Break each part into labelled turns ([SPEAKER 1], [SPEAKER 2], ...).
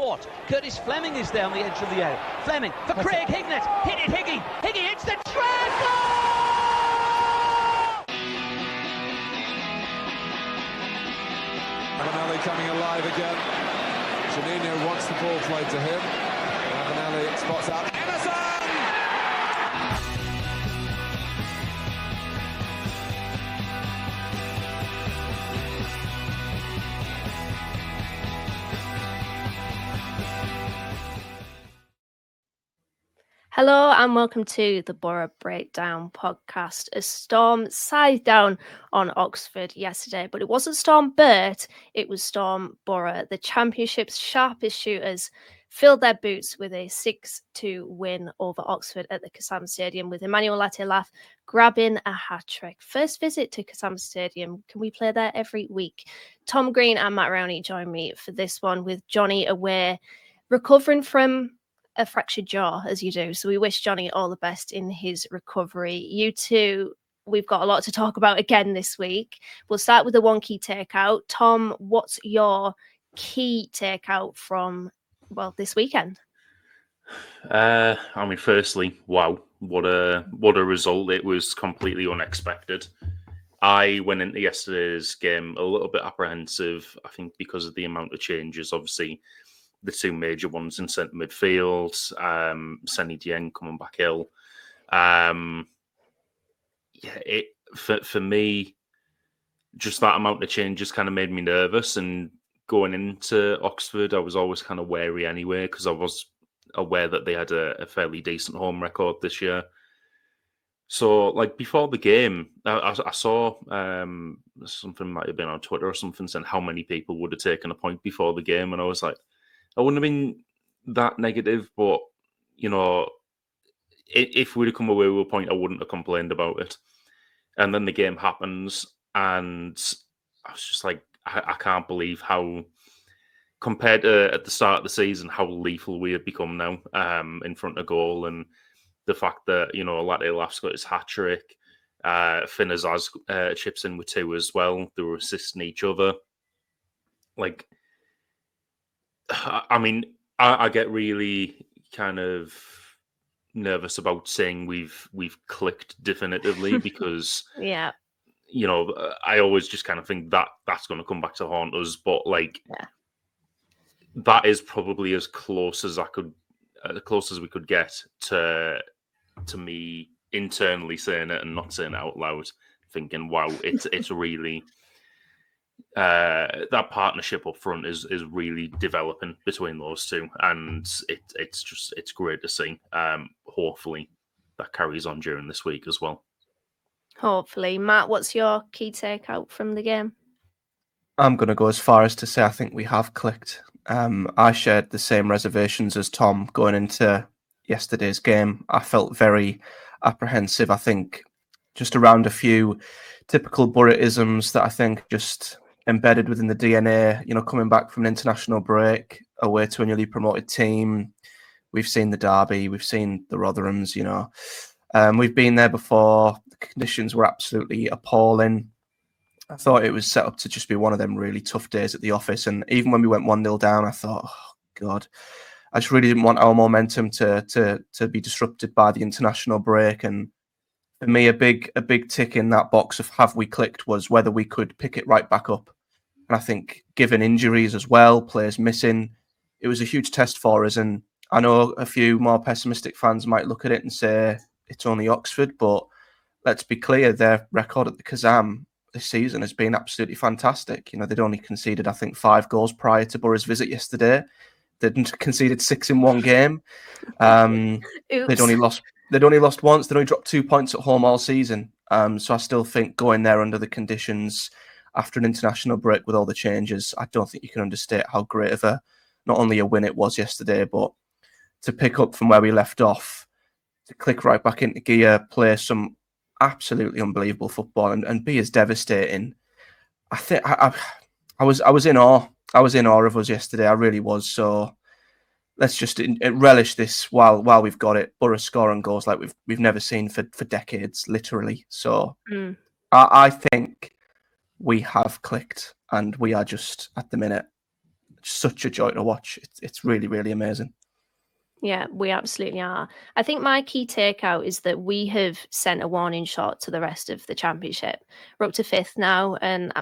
[SPEAKER 1] support. Curtis Fleming is there on the edge of the area. Fleming for Craig Hignett. Hit it, Higgy. Higgy hits the treble!
[SPEAKER 2] Avenelli coming alive again. Juninho wants the ball played to him. Avenelli spots out Emerson!
[SPEAKER 3] Hello and welcome to the Boro Breakdown podcast. A storm scythed down on Oxford yesterday, but it wasn't Storm Burt, it was Storm Boro. The Championship's sharpest shooters filled their boots with a 6-2 win over Oxford at the Kassam Stadium, with Emmanuel Latelaf grabbing a hat-trick. First visit to Kassam Stadium. Can we play there every week? Tom Green and Matt Rowney join me for this one, with Johnny away, recovering from a fractured jaw, as you do. So we wish Johnny all the best in his recovery. You two, we've got a lot to talk about again this week. We'll start with the one key takeout. Tom, what's your key takeout from, well, this weekend?
[SPEAKER 4] Firstly, wow, what a result. It was completely unexpected. I went into yesterday's game a little bit apprehensive, I think, because of the amount of changes. Obviously, the two major ones in centre midfield, Senny Dieng coming back ill. For me, just that amount of changes kind of made me nervous. And going into Oxford, I was always kind of wary anyway, because I was aware that they had a fairly decent home record this year. So, like, before the game, I saw something might have been on Twitter or something saying how many people would have taken a point before the game, and I was like, I wouldn't have been that negative, but, you know, if we'd have come away with a point, I wouldn't have complained about it. And then the game happens, and I was just like, I can't believe how, compared to at the start of the season, how lethal we have become now in front of goal. And the fact that, you know, Latelaf's got his hat-trick, Finn Azaz chips in with two as well. They were assisting each other. Like, I mean, I get really kind of nervous about saying we've clicked definitively because,
[SPEAKER 3] yeah,
[SPEAKER 4] you know, I always just kind of think that that's going to come back to haunt us. But like, that is probably as close as we could get to me internally saying it and not saying it out loud, thinking, wow, it's really. That partnership up front is really developing between those two, and it's great to see. Hopefully that carries on during this week as well.
[SPEAKER 3] Hopefully. Matt, what's your key takeout from the game?
[SPEAKER 5] I'm going to go as far as to say I think we have clicked. I shared the same reservations as Tom going into yesterday's game. I felt very apprehensive, I think, just around a few typical Boro-isms that I think just embedded within the DNA, you know, coming back from an international break away to a newly promoted team. We've seen the derby, we've seen the Rotherhams, you know. We've been there before. The conditions were absolutely appalling. I thought it was set up to just be one of them really tough days at the office. And even when we went 1-0 down, I thought, oh, God, I just really didn't want our momentum to be disrupted by the international break. And for me, a big tick in that box of have we clicked was whether we could pick it right back up. And I think given injuries as well, players missing, it was a huge test for us. And I know a few more pessimistic fans might look at it and say it's only Oxford, but let's be clear, their record at the Kassam this season has been absolutely fantastic. You know, they'd only conceded, I think, 5 goals prior to Boro's visit yesterday. They'd conceded 6 in one game. They'd only lost once. They'd only dropped 2 points at home all season. So I still think going there under the conditions after an international break with all the changes, I don't think you can understate how great of not only a win it was yesterday, but to pick up from where we left off, to click right back into gear, play some absolutely unbelievable football and be as devastating. I think I was in awe. I was in awe of us yesterday. I really was. So let's just relish this while we've got it. Boro scoring goals like we've never seen for decades, literally. So I think we have clicked, and we are just at the minute such a joy to watch. It's really, really amazing.
[SPEAKER 3] Yeah, we absolutely are. I think my key takeout is that we have sent a warning shot to the rest of the championship. We're up to 5th now, and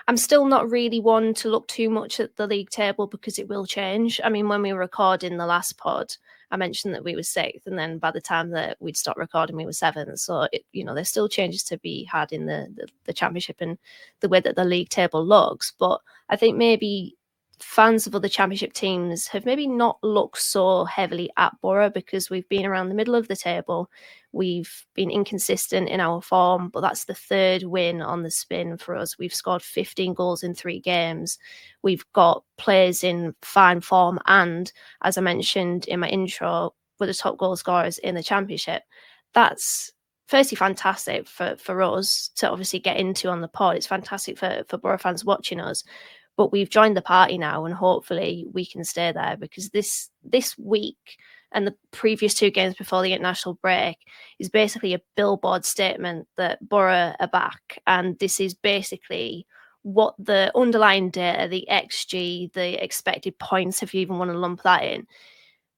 [SPEAKER 3] I'm still not really one to look too much at the league table because it will change. I mean, when we were recording the last pod, I mentioned that we were 6th, and then by the time that we'd stopped recording, we were 7th. So, there's still changes to be had in the championship and the way that the league table looks. But I think maybe fans of other championship teams have maybe not looked so heavily at Boro because we've been around the middle of the table. We've been inconsistent in our form, but that's the 3rd win on the spin for us. We've scored 15 goals in 3 games. We've got players in fine form. And as I mentioned in my intro, we're the top goal scorers in the championship. That's firstly fantastic for us to obviously get into on the pod. It's fantastic for Boro fans watching us. But we've joined the party now, and hopefully we can stay there because this week and the previous 2 games before the international break is basically a billboard statement that Boro are back. And this is basically what the underlying data, the XG, the expected points, if you even want to lump that in,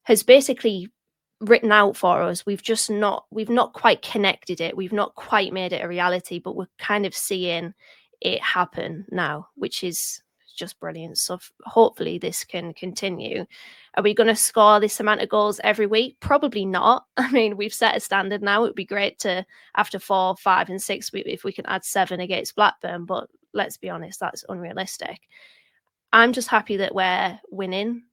[SPEAKER 3] has basically written out for us. We've not quite connected it. We've not quite made it a reality, but we're kind of seeing it happen now, which is just brilliant. So hopefully this can continue. Are we going to score this amount of goals every week? Probably not. I mean, we've set a standard now. It would be great to, after 4, 5 and 6, if we can add 7 against Blackburn, but let's be honest, that's unrealistic. I'm just happy that we're winning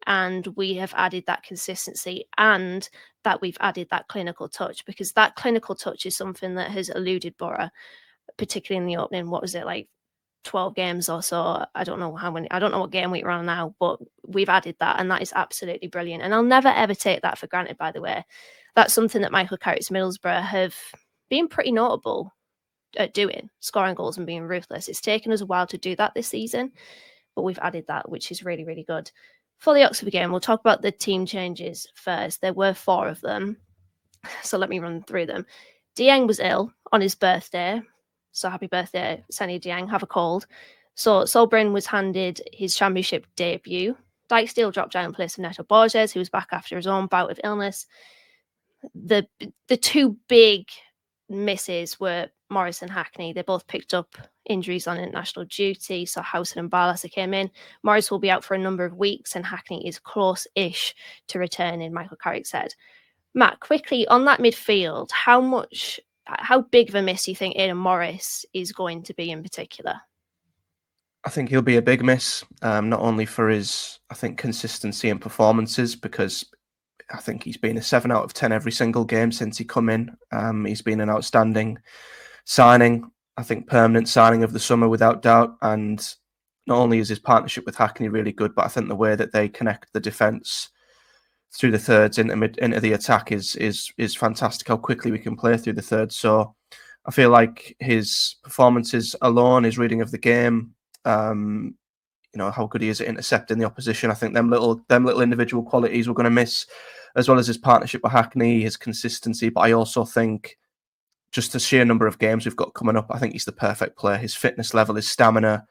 [SPEAKER 3] and we have added that consistency and that we've added that clinical touch, because that clinical touch is something that has eluded Boro, particularly in the opening, what was it, like 12 games or so? I don't know how many, I don't know what game we're on now, but we've added that, and that is absolutely brilliant. And I'll never ever take that for granted, by the way. That's something that Michael Carrick's Middlesbrough have been pretty notable at doing, scoring goals and being ruthless. It's taken us a while to do that this season, but we've added that, which is really, really good. For the Oxford game, we'll talk about the team changes first. There were 4 of them, so let me run through them. Dieng was ill on his birthday, so happy birthday, Senny Dieng, have a cold. So Solbrin was handed his championship debut. Dijksteel dropped down in place of Neto Borges, who was back after his own bout of illness. The 2 big misses were Morris and Hackney. They both picked up injuries on international duty, so Howson and Barlasser came in. Morris will be out for a number of weeks, and Hackney is close-ish to returning, Michael Carrick said. Matt, quickly, on that midfield, how big of a miss do you think Aidan Morris is going to be in particular?
[SPEAKER 5] I think he'll be a big miss, not only for his, I think, consistency and performances, because I think he's been a 7 out of 10 every single game since he come in. He's been an outstanding signing, I think permanent signing of the summer without doubt. And not only is his partnership with Hackney really good, but I think the way that they connect the defence through the thirds into the attack is fantastic. How quickly we can play through the thirds. So I feel like his performances alone, his reading of the game, how good he is at intercepting the opposition. I think them little individual qualities we're going to miss, as well as his partnership with Hackney, his consistency. But I also think just the sheer number of games we've got coming up, I think he's the perfect player. His fitness level, his stamina,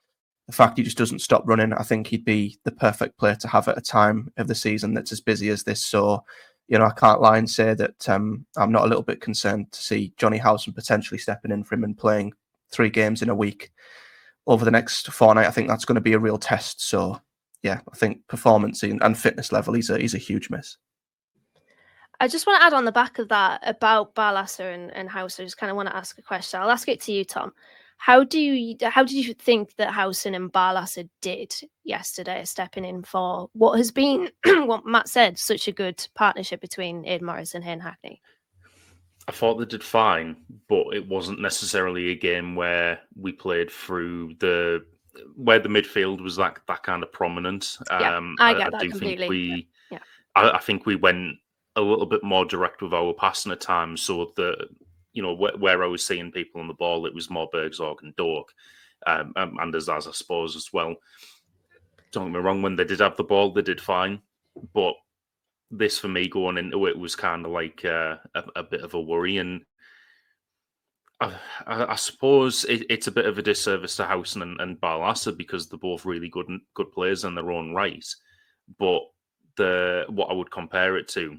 [SPEAKER 5] the fact he just doesn't stop running, I think he'd be the perfect player to have at a time of the season that's as busy as this. So, I can't lie and say that I'm not a little bit concerned to see Johnny Howson potentially stepping in for him and playing 3 games in a week over the next fortnight. I think that's going to be a real test. So, yeah, I think performance and fitness level, he's a huge miss.
[SPEAKER 3] I just want to add on the back of that about Barlasser and Howson. I just kind of want to ask a question. I'll ask it to you, Tom. How did you think that Howson and Barlasser did yesterday, stepping in for what has been, what Matt said, such a good partnership between Aidan Morris and Hayden Hackney?
[SPEAKER 4] I thought they did fine, but it wasn't necessarily a game where we played through where the midfield was that kind of prominent.
[SPEAKER 3] Yeah, I get that completely.
[SPEAKER 4] I think we went a little bit more direct with our passing at times, so that where I was seeing people on the ball, it was more Bergsorg and Dork, and as I suppose as well. Don't get me wrong, when they did have the ball, they did fine, but this for me going into it was kind of like a bit of a worry. And I suppose it's a bit of a disservice to Housen and Barlaser because they're both really good players in their own right. But what I would compare it to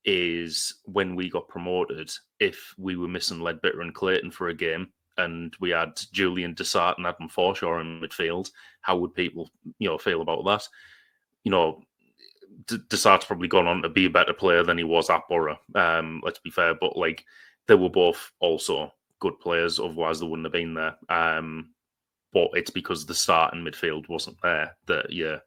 [SPEAKER 4] is when we got promoted, if we were missing Ledbetter and Clayton for a game and we had Julian Dessart and Adam Forshaw in midfield, how would people, feel about that? Dessart's probably gone on to be a better player than he was at Boro, let's be fair, but like they were both also good players, otherwise they wouldn't have been there. But it's because the start in midfield wasn't there that you're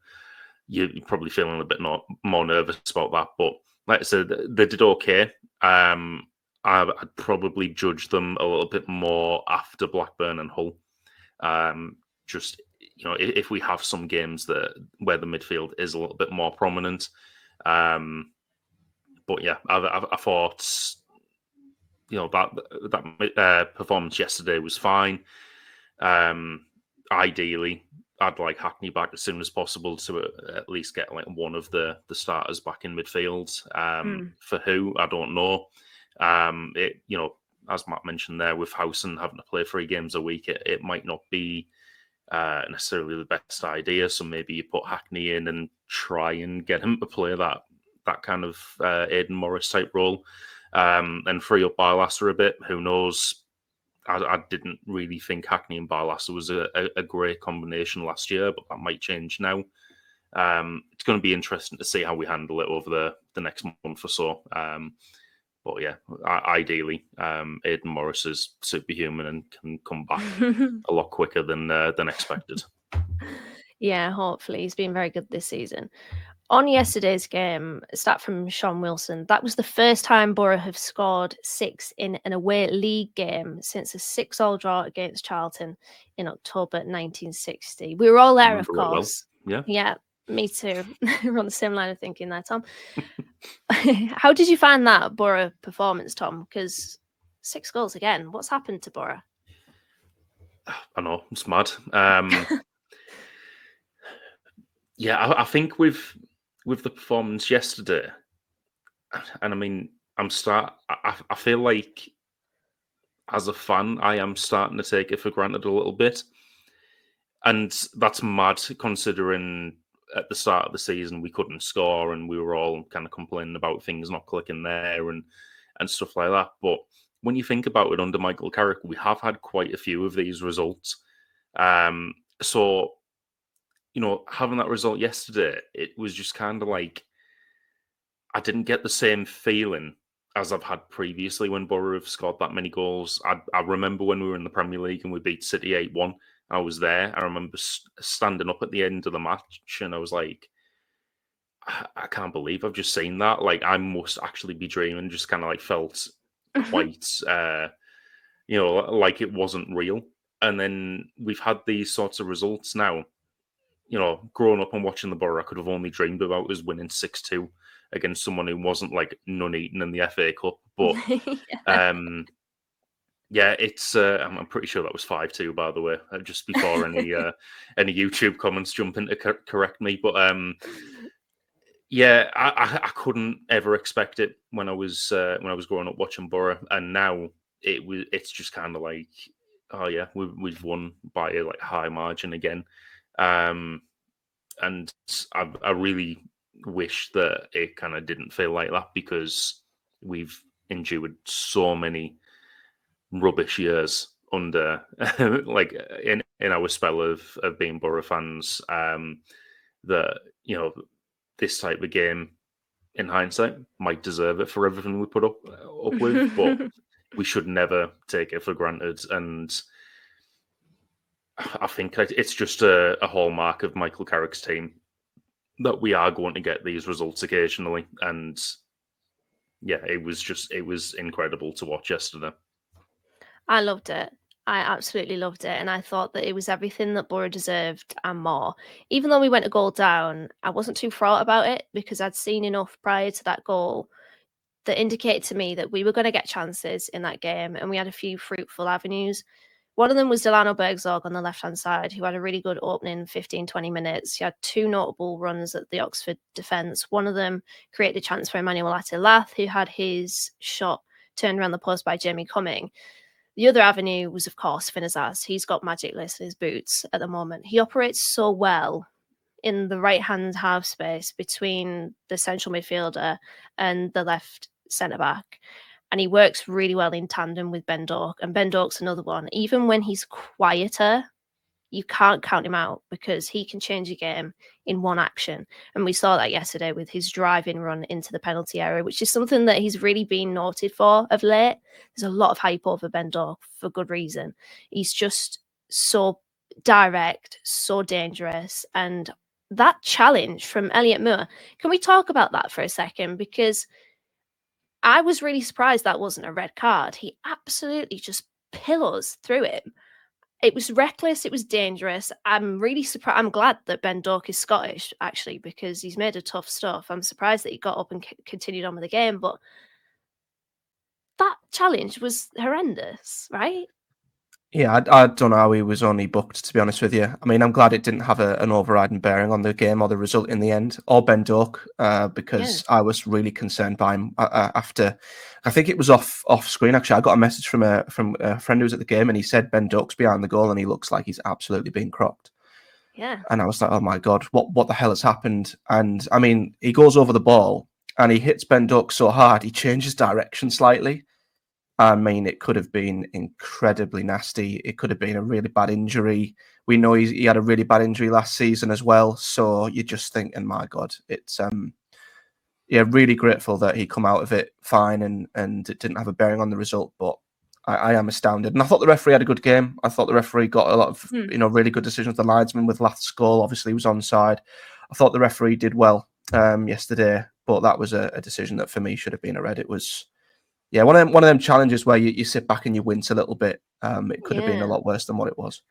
[SPEAKER 4] probably feeling a bit more nervous about that. But like I said, they did okay. I'd probably judge them a little bit more after Blackburn and Hull. Just if we have some games where the midfield is a little bit more prominent. But yeah, I thought that performance yesterday was fine. Ideally, I'd like Hackney back as soon as possible to at least get like one of the starters back in midfield. For who, I don't know. As Matt mentioned there, with Housen having to play 3 games a week, it might not be necessarily the best idea. So maybe you put Hackney in and try and get him to play that kind of Aidan Morris type role, and free up Barlaser a bit. Who knows? I didn't really think Hackney and Barlaser was a great combination last year, but that might change now. It's going to be interesting to see how we handle it over the next month or so. But yeah, ideally, Aidan Morris is superhuman and can come back a lot quicker than expected.
[SPEAKER 3] Yeah, hopefully. He's been very good this season. On yesterday's game, a stat from Sean Wilson, that was the first time Boro have scored 6 in an away league game since a 6-6 draw against Charlton in October 1960. We were all there, of course.
[SPEAKER 4] Well.
[SPEAKER 3] Yeah, me too. We're on the same line of thinking there, Tom. How did you find that Boro performance, Tom? Because 6 goals again. What's happened to Boro?
[SPEAKER 4] I know, it's mad. Yeah, I think with the performance yesterday, and I mean, I feel like as a fan, I am starting to take it for granted a little bit. And that's mad considering at the start of the season we couldn't score and we were all kind of complaining about things not clicking there and stuff like that. But when you think about it, under Michael Carrick, we have had quite a few of these results. So, having that result yesterday, it was just kind of like I didn't get the same feeling as I've had previously when Boro have scored that many goals. I remember when we were in the Premier League and we beat City 8-1. I was there. I remember standing up at the end of the match and I was like, I can't believe I've just seen that. Like, I must actually be dreaming. Just kind of like felt quite, like it wasn't real. And then we've had these sorts of results now. Growing up and watching the Boro, I could have only dreamed about was winning 6-2 against someone who wasn't like none-eaten in the FA Cup. But yeah, it's. I'm pretty sure that was 5-2, by the way, just before any YouTube comments jump in to correct me. But yeah, I couldn't ever expect it when I was growing up watching Boro, and now it's just kind of like, oh yeah, we've won by a like high margin again. And I really wish that it kind of didn't feel like that because we've endured so many rubbish years under like in our spell of being Boro fans, that this type of game in hindsight might deserve it for everything we put up with, but we should never take it for granted. And I think it's just a hallmark of Michael Carrick's team that we are going to get these results occasionally. And yeah, it was incredible to watch yesterday.
[SPEAKER 3] I loved it. I absolutely loved it. And I thought that it was everything that Boro deserved and more. Even though we went a goal down, I wasn't too fraught about it because I'd seen enough prior to that goal that indicated to me that we were going to get chances in that game. And we had a few fruitful avenues. One of them was Delano Bergzorg on the left-hand side, who had a really good opening 15, 20 minutes. He had 2 notable runs at the Oxford defence. One of them created a chance for Emmanuel Atilath, who had his shot turned around the post by Jamie Cumming. The other avenue was, of course, Finazaz. He's got magic lace in his boots at the moment. He operates so well in the right-hand half space between the central midfielder and the left centre-back. And he works really well in tandem with Ben Doak. And Ben Doak's another one. Even when he's quieter, you can't count him out because he can change a game in one action. And we saw that yesterday with his driving run into the penalty area, which is something that he's really been noted for of late. There's a lot of hype over Ben Doak for good reason. He's just so direct, so dangerous. And that challenge from Elliot Moore, can we talk about that for a second? Because I was really surprised that wasn't a red card. He absolutely just pillows through it. It was reckless. It was dangerous. I'm really surprised. I'm glad that Ben Doak is Scottish, actually, because he's made of tough stuff. I'm surprised that he got up and continued on with the game, but that challenge was horrendous, right?
[SPEAKER 5] Yeah, I don't know how he was only booked, to be honest with you. I mean, I'm glad it didn't have an overriding bearing on the game or the result in the end, or Ben Doak, because I was really concerned by him after. I think it was off screen, actually. I got a message from a friend who was at the game, and he said Ben Doak's behind the goal, and he looks like he's absolutely being crocked.
[SPEAKER 3] Yeah.
[SPEAKER 5] And I was like, oh my God, what the hell has happened? And I mean, he goes over the ball, and he hits Ben Doak so hard, he changes direction slightly. I mean, it could have been incredibly nasty. It could have been a really bad injury. We know he had a really bad injury last season as well. So you're just thinking, my God, it's really grateful that he come out of it fine and it didn't have a bearing on the result. But I am astounded. And I thought the referee had a good game. I thought the referee got a lot of really good decisions. The linesman with Lath's goal obviously was onside. I thought the referee did well yesterday, but that was a decision that for me should have been a red. It was. Yeah, one of them challenges where you sit back and you wince a little bit. It could have been a lot worse than what it was.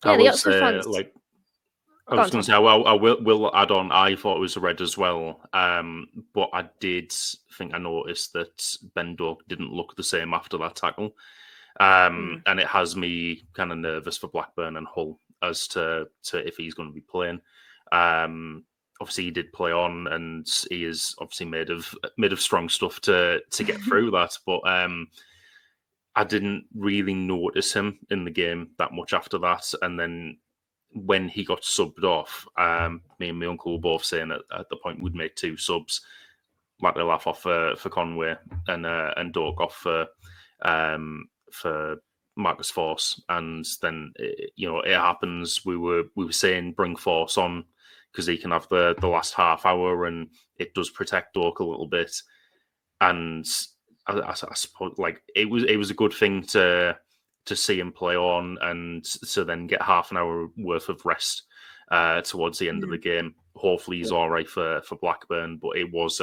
[SPEAKER 3] Yeah, the Oxford fans.
[SPEAKER 4] I was going to say, well, I will add on. I thought it was a red as well, but I did think I noticed that Ben Doak didn't look the same after that tackle, and it has me kind of nervous for Blackburn and Hull as to if he's going to be playing. Obviously, he did play on, and he is obviously made of strong stuff to get through that. But I didn't really notice him in the game that much after that. And then when he got subbed off, me and my uncle were both saying at the point we'd made two subs, Laugh off for Conway and Doak off for Marcus Force. And then it happens. We were saying bring Force on, because he can have the last half hour, and it does protect Doak a little bit. And I suppose it was a good thing to see him play on, and to then get half an hour worth of rest towards the end of the game. Hopefully he's all right for Blackburn, but it was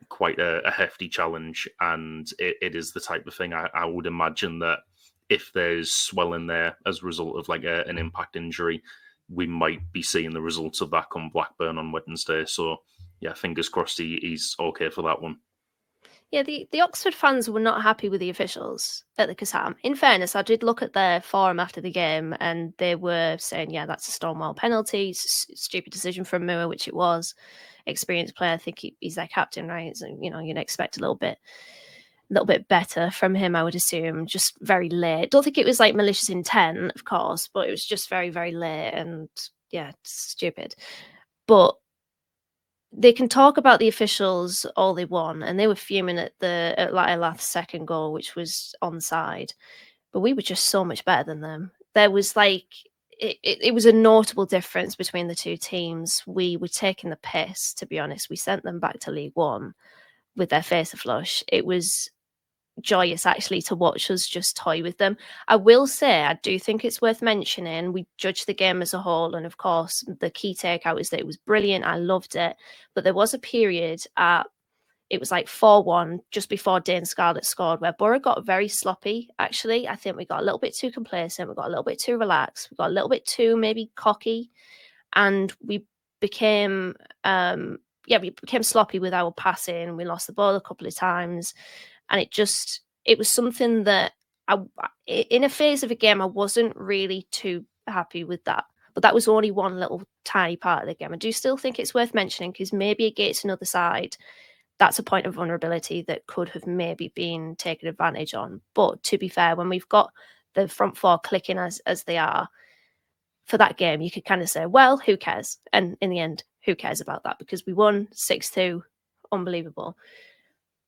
[SPEAKER 4] quite a hefty challenge, and it is the type of thing I would imagine that if there's swelling there as a result of an impact injury, we might be seeing the results of that come Blackburn on Wednesday. So, yeah, fingers crossed he's okay for that one.
[SPEAKER 3] Yeah, the Oxford fans were not happy with the officials at the Kassam. In fairness, I did look at their forum after the game, and they were saying, yeah, that's a Stonewall penalty, stupid decision from Moore, which it was. Experienced player, I think he's their captain, right? So, you'd expect a little bit better from him, I would assume. Just very late. Don't think it was malicious intent, of course, but it was just very, very late and yeah, stupid. But they can talk about the officials all they want, and they were fuming at Lath's second goal, which was onside. But we were just so much better than them. There was it was a notable difference between the two teams. We were taking the piss, to be honest. We sent them back to League One with their face a flush. It was joyous actually to watch us just toy with them. I will say I do think it's worth mentioning we judged the game as a whole, and of course the key takeout is that it was brilliant. I loved it, but there was a period it was 4-1 just before Dane Scarlett scored where Boro got very sloppy. Actually, I think we got a little bit too complacent, we got a little bit too relaxed, we got a little bit too maybe cocky, and we became sloppy with our passing. We lost the ball a couple of times. And it was something that in a phase of a game, I wasn't really too happy with that. But that was only one little tiny part of the game. I do still think it's worth mentioning because maybe against another side, that's a point of vulnerability that could have maybe been taken advantage on. But to be fair, when we've got the front four clicking as they are for that game, you could kind of say, well, who cares? And in the end, who cares about that? Because we won 6-2, unbelievable.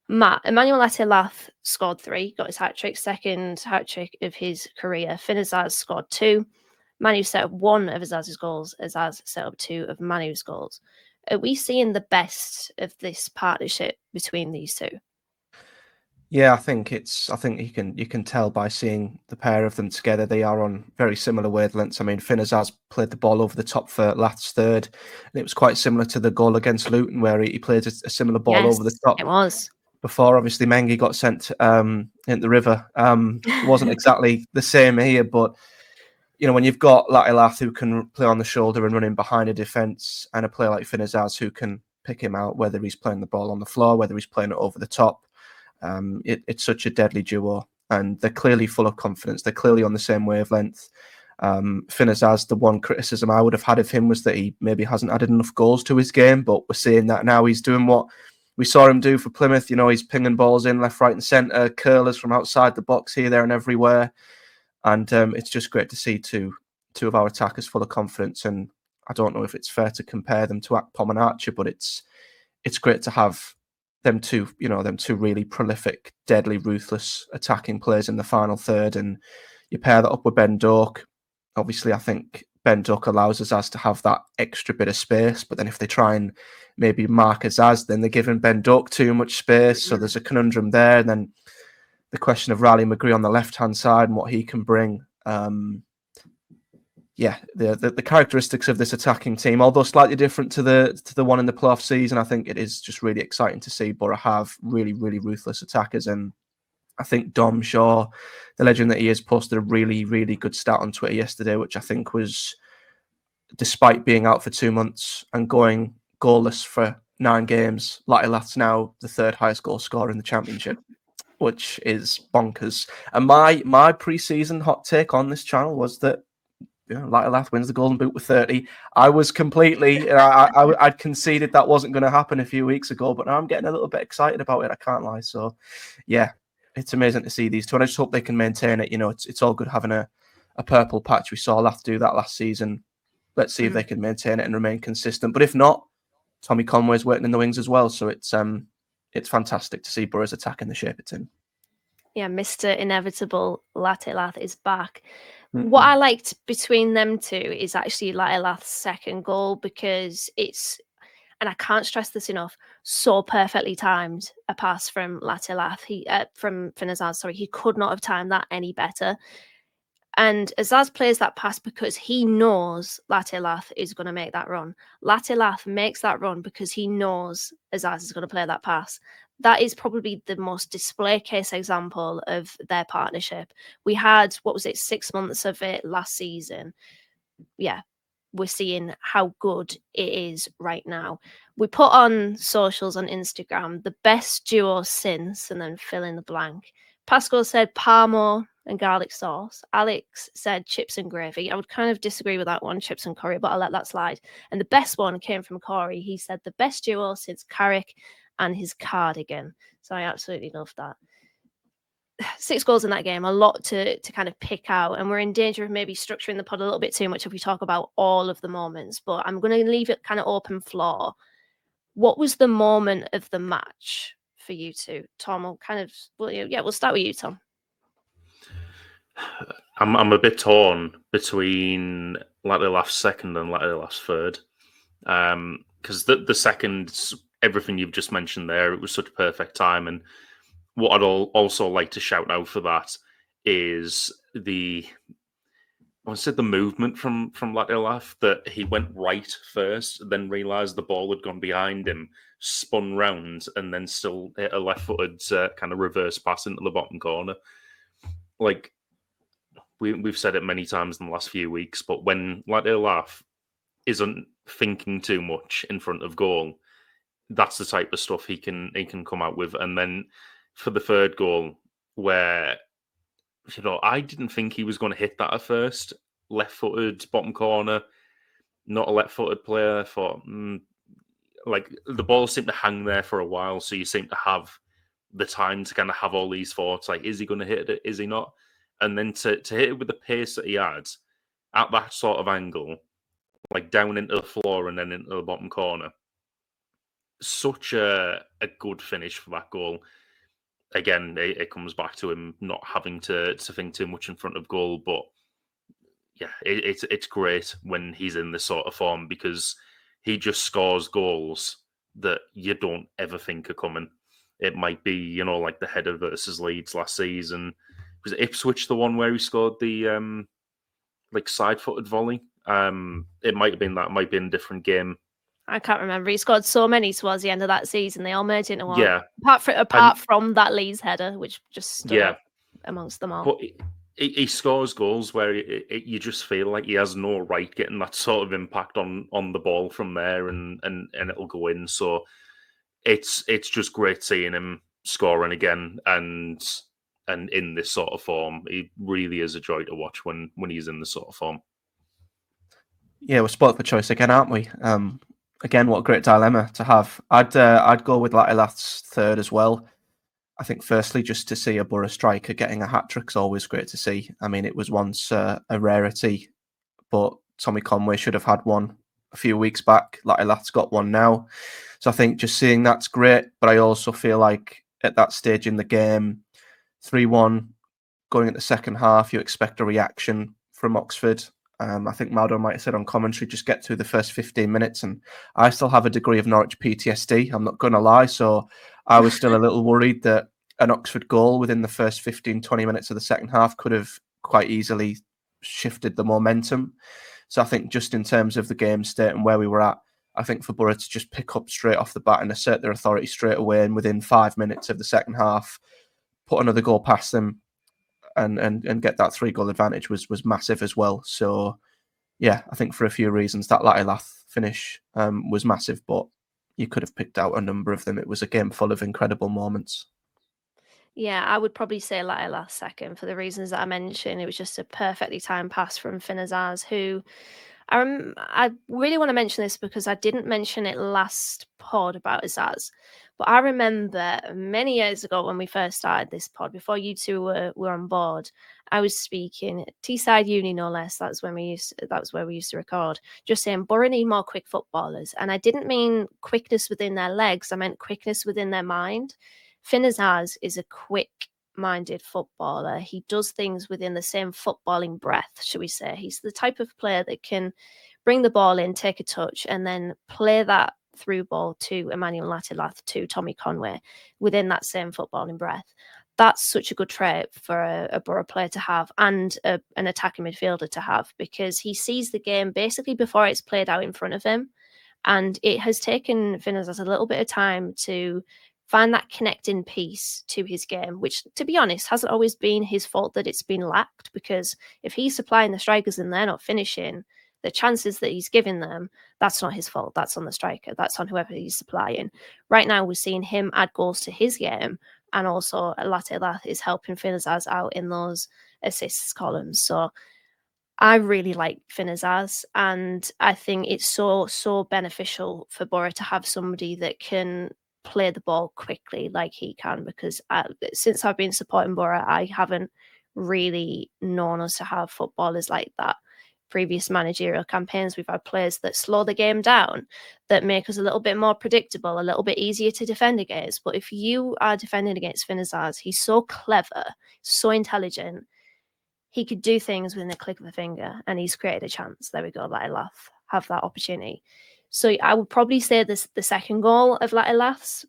[SPEAKER 3] Matt, Emmanuel Latelath scored 3, got his hat-trick, second hat-trick of his career. Finn Azaz scored 2. Manu set up 1 of Azaz's goals. Azaz set up 2 of Manu's goals. Are we seeing the best of this partnership between these two?
[SPEAKER 5] Yeah, I think you can tell by seeing the pair of them together. They are on very similar wavelengths. I mean, Finn Azaz played the ball over the top for Lath's third, and it was quite similar to the goal against Luton, where he played a similar ball over the top.
[SPEAKER 3] It was.
[SPEAKER 5] Before, obviously, Mengi got sent in the river. It wasn't exactly the same here, but when you've got Latelath who can play on the shoulder and run in behind a defence, and a player like Finn Azaz who can pick him out, whether he's playing the ball on the floor, whether he's playing it over the top, it's such a deadly duo, and they're clearly full of confidence. They're clearly on the same wavelength. Finn Azaz, the one criticism I would have had of him was that he maybe hasn't added enough goals to his game, but we're seeing that now. He's doing what we saw him do for Plymouth. He's pinging balls in left, right and centre, curlers from outside the box here, there and everywhere. And it's just great to see two of our attackers full of confidence. And I don't know if it's fair to compare them to Akpom and Archer, but it's great to have them two really prolific, deadly, ruthless attacking players in the final third. And you pair that up with Ben Doak. Obviously, I think Ben Doak allows Azaz to have that extra bit of space. But then if they try and maybe mark Azaz, then they're giving Ben Doak too much space. So there's a conundrum there. And then the question of Riley McGree on the left-hand side and what he can bring. The characteristics of this attacking team, although slightly different to the one in the playoff season, I think it is just really exciting to see Boro have really, really ruthless attackers. And I think Dom Shaw, the legend that he is, posted a really, really good stat on Twitter yesterday, which I think was, despite being out for 2 months and going goalless for 9 games, Latelath's now the 3rd highest goal scorer in the championship, which is bonkers. And my pre-season hot take on this channel was that Latelath wins the Golden Boot with 30. I was completely, I'd conceded that wasn't going to happen a few weeks ago, but now I'm getting a little bit excited about it. I can't lie. So, yeah, it's amazing to see these two, and I just hope they can maintain it. It's all good having a purple patch. We saw Lath do that last season. Let's see if they can maintain it and remain consistent. But if not, Tommy Conway's waiting in the wings as well. So it's fantastic to see Boro's attacking the shape it's in.
[SPEAKER 3] Yeah, Mr. Inevitable Latelath is back. Mm-hmm. What I liked between them two is actually Latelath's second goal, because it's, and I can't stress this enough, so perfectly timed a pass from Latelath. From Finn Azaz, sorry, he could not have timed that any better. And Azaz plays that pass because he knows Latelath is going to make that run. Latelath makes that run because he knows Azaz is going to play that pass. That is probably the most display case example of their partnership. We had, 6 months of it last season. Yeah, we're seeing how good it is right now. We put on socials on Instagram, the best duo since, and then fill in the blank. Pascal said parmo and garlic sauce. Alex said chips and gravy. I would kind of disagree with that one, chips and curry, but I'll let that slide. And the best one came from Corey. He said the best duo since Carrick and his cardigan. So I absolutely love that. 6 goals in that game, a lot to kind of pick out. And we're in danger of maybe structuring the pod a little bit too much if we talk about all of the moments. But I'm going to leave it kind of open floor. What was the moment of the match for you two? Tom, we'll start with you, Tom.
[SPEAKER 4] I'm a bit torn between Latelath's second and Latelath's third. Because the second, everything you've just mentioned there, it was such perfect time. And what I'd also like to shout out for that is the movement from Latelath, that he went right first, then realised the ball had gone behind him, spun round, and then still hit a left-footed kind of reverse pass into the bottom corner. Like, we've said it many times in the last few weeks, but when Latelath isn't thinking too much in front of goal, that's the type of stuff he can come out with. And then for the third goal, where I didn't think he was going to hit that at first, left-footed bottom corner, not a left-footed player. I thought like the ball seemed to hang there for a while, so you seem to have the time to kind of have all these thoughts, like, is he going to hit it? Is he not? And then to hit it with the pace that he had at that sort of angle, like down into the floor and then into the bottom corner, such a good finish for that goal. Again, it comes back to him not having to think too much in front of goal, but yeah, it's great when he's in this sort of form because he just scores goals that you don't ever think are coming. It might be, like the header versus Leeds last season. Was it Ipswich the one where he scored the like side-footed volley? It might have been that. It might be in a different game.
[SPEAKER 3] I can't remember. He scored so many towards the end of that season. They all merged into one.
[SPEAKER 4] Yeah.
[SPEAKER 3] Apart from that Leeds header, which just stood out amongst them all.
[SPEAKER 4] But he scores goals where you just feel like he has no right getting that sort of impact on the ball from there, and it'll go in. So it's just great seeing him scoring again and in this sort of form. He really is a joy to watch when he's in this sort of form.
[SPEAKER 5] Yeah, we're spoilt for choice again, aren't we? Again, what a great dilemma to have. I'd go with Latilath's third as well. I think firstly, just to see a Boro striker getting a hat-trick is always great to see. I mean, it was once a rarity, but Tommy Conway should have had one a few weeks back. Latilath's got one now. So I think just seeing that's great, but I also feel like at that stage in the game, 3-1, going into the second half, you expect a reaction from Oxford. I think Maldo might have said on commentary, just get through the first 15 minutes. And I still have a degree of Norwich PTSD, I'm not going to lie. So I was still a little worried that an Oxford goal within the first 15, 20 minutes of the second half could have quite easily shifted the momentum. So I think just in terms of the game state and where we were at, I think for Boro to just pick up straight off the bat and assert their authority straight away and within 5 minutes of the second half, put another goal past them, and get that 3-goal advantage was massive as well. So, yeah, I think for a few reasons that Latilath finish was massive, but you could have picked out a number of them. It was a game full of incredible moments.
[SPEAKER 3] Yeah, I would probably say Latilath second for the reasons that I mentioned. It was just a perfectly timed pass from Finn Azaz, who I really want to mention this because I didn't mention it last pod about Azaz. But I remember many years ago when we first started this pod, before you two were on board, I was speaking at Teesside Uni, no less. That was where we used to record. Just saying, Boro need more quick footballers, and I didn't mean quickness within their legs. I meant quickness within their mind. Finn Azaz is a quick-minded footballer. He does things within the same footballing breath, shall we say. He's the type of player that can bring the ball in, take a touch, and then play that through ball to Emmanuel Latilath, to Tommy Conway, within that same footballing breath. That's such a good trait for a Boro player to have, and an attacking midfielder to have, because he sees the game basically before it's played out in front of him. And it has taken Finn Azaz a little bit of time to find that connecting piece to his game, which, to be honest, hasn't always been his fault that it's been lacked, because if he's supplying the strikers and they're not finishing, the chances that he's giving them, that's not his fault. That's on the striker. That's on whoever he's supplying. Right now, we're seeing him add goals to his game, and also Latilath is helping Finn Azaz out in those assists columns. So I really like Finn Azaz, and I think it's so beneficial for Boro to have somebody that can play the ball quickly like he can, because since I've been supporting Boro, I haven't really known us to have footballers like that. Previous managerial campaigns, we've had players that slow the game down, that make us a little bit more predictable, a little bit easier to defend against. But if you are defending against Finn Azaz, he's so clever, so intelligent, he could do things within a click of a finger, and he's created a chance. There we go, Latilath have that opportunity. So I would probably say this the second goal of Latilath's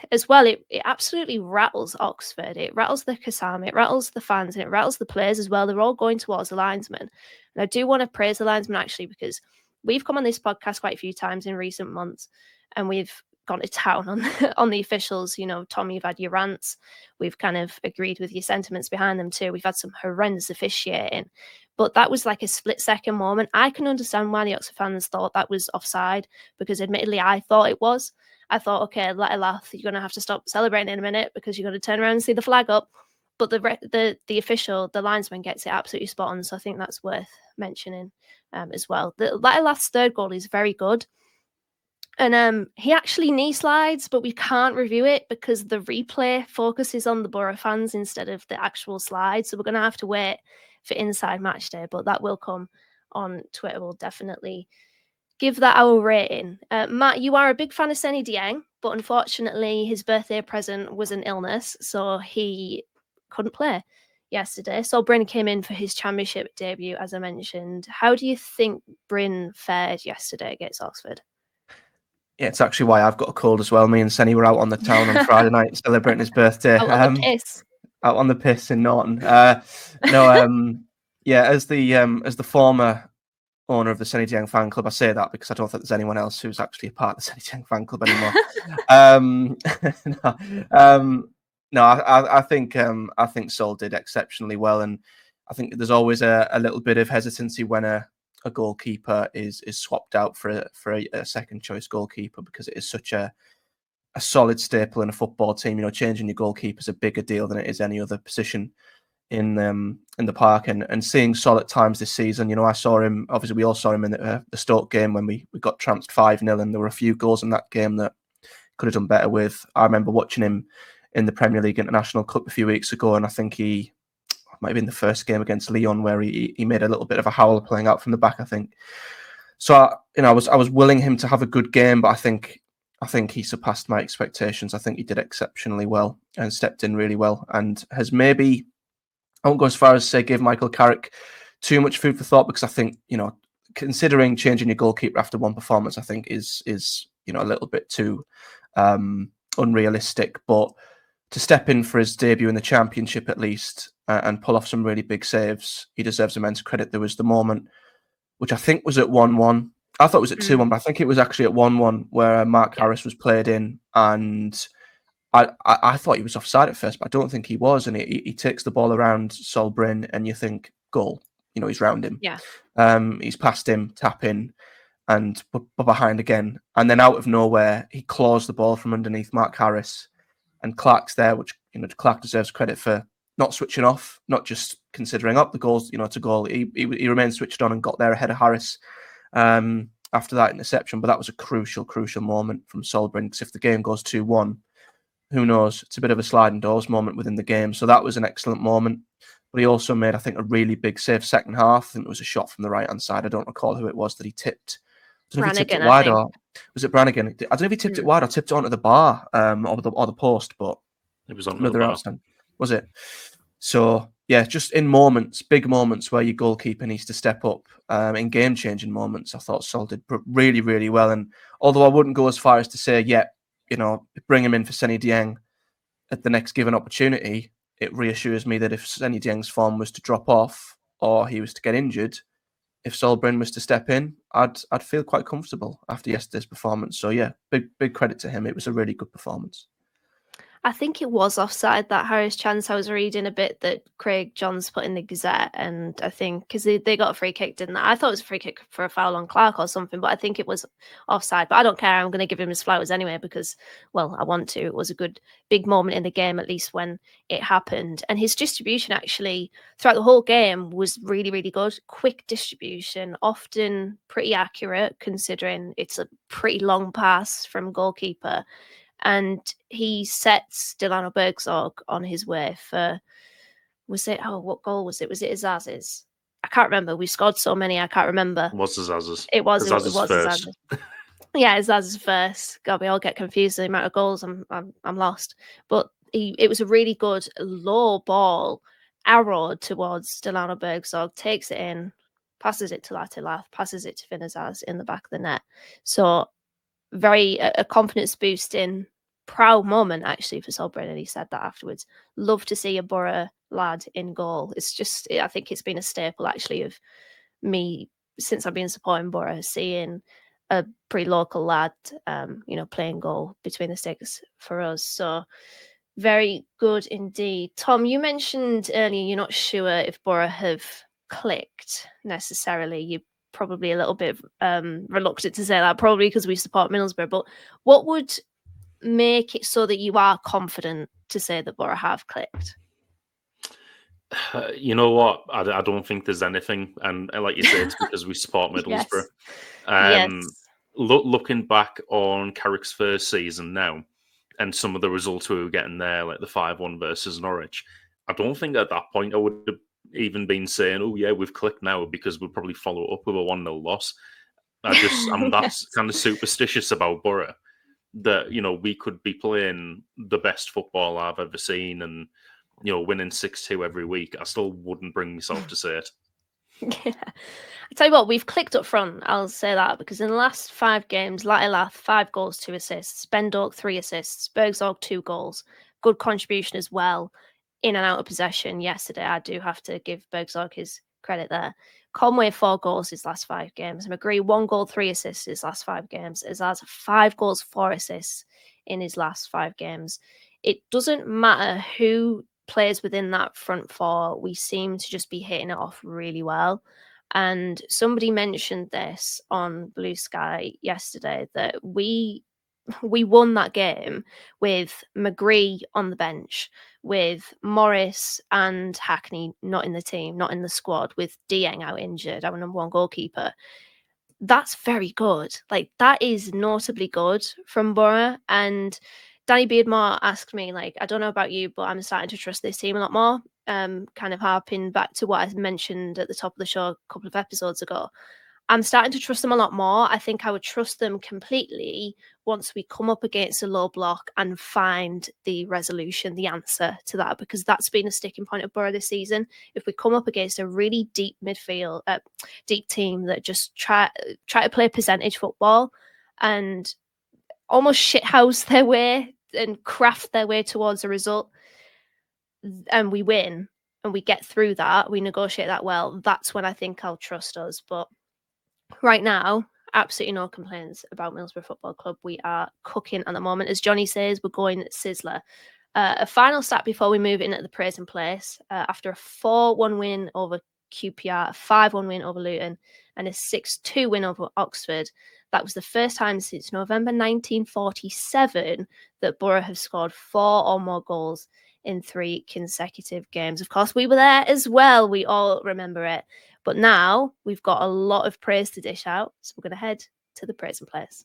[SPEAKER 3] as well. It absolutely rattles Oxford. It rattles the Kasam, it rattles the fans, and it rattles the players as well. They're all going towards the linesman. And I do want to praise the linesman, actually, because we've come on this podcast quite a few times in recent months, and we've gone to town on the officials. You know, Tom, you've had your rants. We've kind of agreed with your sentiments behind them too. We've had some horrendous officiating. But that was like a split-second moment. I can understand why the Oxford fans thought that was offside, because admittedly I thought it was. I thought, okay, Latilath, you're going to have to stop celebrating in a minute because you're going to turn around and see the flag up. But the official, the linesman, gets it absolutely spot on. So I think that's worth mentioning as well. The Latilath's third goal is very good. And he actually knee slides, but we can't review it because the replay focuses on the Boro fans instead of the actual slide. So we're going to have to wait for Inside Match Day, but that will come on Twitter. We'll definitely give that our rating. Matt, you are a big fan of Senny Dieng, but unfortunately his birthday present was an illness, so he couldn't play yesterday. So Bryn came in for his championship debut, as I mentioned. How do you think Bryn fared yesterday against Oxford?
[SPEAKER 5] Yeah, it's actually why I've got a cold as well. Me and Senny were out on the town on Friday night celebrating his birthday.
[SPEAKER 3] Out on the piss.
[SPEAKER 5] Out on the piss in Norton. Yeah, as the former owner of the Senny Dieng fan club, I say that because I don't think there's anyone else who's actually a part of the Senny Dieng fan club anymore. I think Sol did exceptionally well, and I think there's always a little bit of hesitancy when a goalkeeper is swapped out for a second choice goalkeeper, because it is such a solid staple in a football team. You know, changing your goalkeeper is a bigger deal than it is any other position in the park. And seeing Sol at times this season, you know, I saw him. Obviously, we all saw him in the Stoke game when we got trounced 5-0, and there were a few goals in that game that could have done better with. I remember watching him in the Premier League International Cup a few weeks ago, and I think he might have been the first game against Lyon where he made a little bit of a howler playing out from the back, I think. So I was willing him to have a good game, but I think he surpassed my expectations. I think he did exceptionally well and stepped in really well, and has maybe, I won't go as far as say give Michael Carrick too much food for thought, because I think, you know, considering changing your goalkeeper after one performance, I think is you know, a little bit too unrealistic. But to step in for his debut in the Championship at least and pull off some really big saves, he deserves immense credit. There was the moment, which I think was at 1-1. I thought it was at 2-1, but I think it was actually at 1-1 where Mark Harris was played in, and I thought he was offside at first, but I don't think he was. And he takes the ball around Sol Bryn, and you think, goal. You know, he's round him.
[SPEAKER 3] Yeah.
[SPEAKER 5] He's past him, tap in, and behind again. And then out of nowhere, he claws the ball from underneath Mark Harris, and Clark's there, which, you know, Clark deserves credit for not switching off, not just considering up the goals, you know, to goal. He remained switched on and got there ahead of Harris after that interception. But that was a crucial moment from Sol Bryn, because if the game goes 2-1, who knows? It's a bit of a sliding doors moment within the game. So that was an excellent moment. But he also made, I think, a really big save second half. I think it was a shot from the right-hand side. I don't recall who it was that he tipped. I don't know if he tipped it wide, or was it Brannigan? I don't know if he tipped it wide or tipped it onto the bar or the post, but
[SPEAKER 4] it was on the bar.
[SPEAKER 5] Was it? So yeah, just in moments, big moments where your goalkeeper needs to step up, in game-changing moments, I thought Sol did really, really well. And although I wouldn't go as far as to say, yeah, you know, bring him in for Senny Dieng at the next given opportunity, it reassures me that if Senny Dieng's form was to drop off or he was to get injured, if Sol Bryn was to step in, I'd feel quite comfortable after yesterday's performance. So yeah, big credit to him. It was a really good performance.
[SPEAKER 3] I think it was offside, that Harris chance. I was reading a bit that Craig Johns put in the Gazette, and I think because they got a free kick, didn't they? I thought it was a free kick for a foul on Clark or something, but I think it was offside. But I don't care. I'm going to give him his flowers anyway because, well, I want to. It was a good big moment in the game, at least when it happened. And his distribution actually throughout the whole game was really, really good. Quick distribution, often pretty accurate considering it's a pretty long pass from goalkeeper. And he sets Delano Bergzorg on his way for, what goal was it? Was it Azaz's? I can't remember. We scored so many, I can't remember.
[SPEAKER 4] It was Azaz's.
[SPEAKER 3] It was
[SPEAKER 4] first.
[SPEAKER 3] Azaz's. Yeah, Azaz's first. God, we all get confused. The amount of goals, I'm lost. But it was a really good low ball, arrowed towards Delano Bergzorg, takes it in, passes it to Latilaf, passes it to Finn Azaz in the back of the net. So very a confidence boosting, proud moment actually for Sol Bryn, and he said that afterwards. Love to see a Boro lad in goal. It's just, I think it's been a staple actually of me since I've been supporting Boro, seeing a pretty local lad, playing goal between the sticks for us. So very good indeed. Tom, you mentioned earlier you're not sure if Boro have clicked necessarily. You probably a little bit reluctant to say that, probably because we support Middlesbrough, but what would make it so that you are confident to say that Boro have clicked?
[SPEAKER 4] You know what? I don't think there's anything, and like you say, it's because we support Middlesbrough.
[SPEAKER 3] Yes.
[SPEAKER 4] looking back on Carrick's first season now, and some of the results we were getting there, like the 5-1 versus Norwich, I don't think at that point I would have even been saying, "Oh yeah, we've clicked now," because we'd probably follow up with a 1-0 loss. I'm that's kind of superstitious about Boro, that we could be playing the best football I've ever seen and winning 6-2 every week. I still wouldn't bring myself to say it.
[SPEAKER 3] Yeah. I tell you what, we've clicked up front. I'll say that because in the last 5 games, Latilath 5 goals, 2 assists, Bendork 3 assists, Bergzorg 2 goals. Good contribution as well in and out of possession yesterday. I do have to give Bergzorg his credit there. Conway 4 goals his last 5 games. McGree 1 goal, 3 assists his last 5 games. Azaz 5 goals, 4 assists in his last 5 games. It doesn't matter who plays within that front four, we seem to just be hitting it off really well. And somebody mentioned this on Blue Sky yesterday that we won that game with McGree on the bench, with Morris and Hackney not in the team, not in the squad, with Dieng out injured, our number 1 goalkeeper. That's very good. Like, that is notably good from Boro. And Danny Beardmore asked me, like, I don't know about you, but I'm starting to trust this team a lot more. Kind of harping back to what I mentioned at the top of the show a couple of episodes ago. I'm starting to trust them a lot more. I think I would trust them completely once we come up against a low block and find the resolution, the answer to that, because that's been a sticking point of Boro this season. If we come up against a really deep midfield, deep team that just try to play percentage football and almost shithouse their way and craft their way towards a result, and we win and we get through that, we negotiate that well, that's when I think I'll trust us. But right now, absolutely no complaints about Middlesbrough Football Club. We are cooking at the moment. As Johnny says, we're going sizzler. A final stat before we move in at the praise and place. After a 4-1 win over QPR, a 5-1 win over Luton, and a 6-2 win over Oxford, that was the first time since November 1947 that Boro have scored 4 or more goals in 3 consecutive games. Of course, we were there as well. We all remember it. But now we've got a lot of praise to dish out, so we're going to head to the praise and place.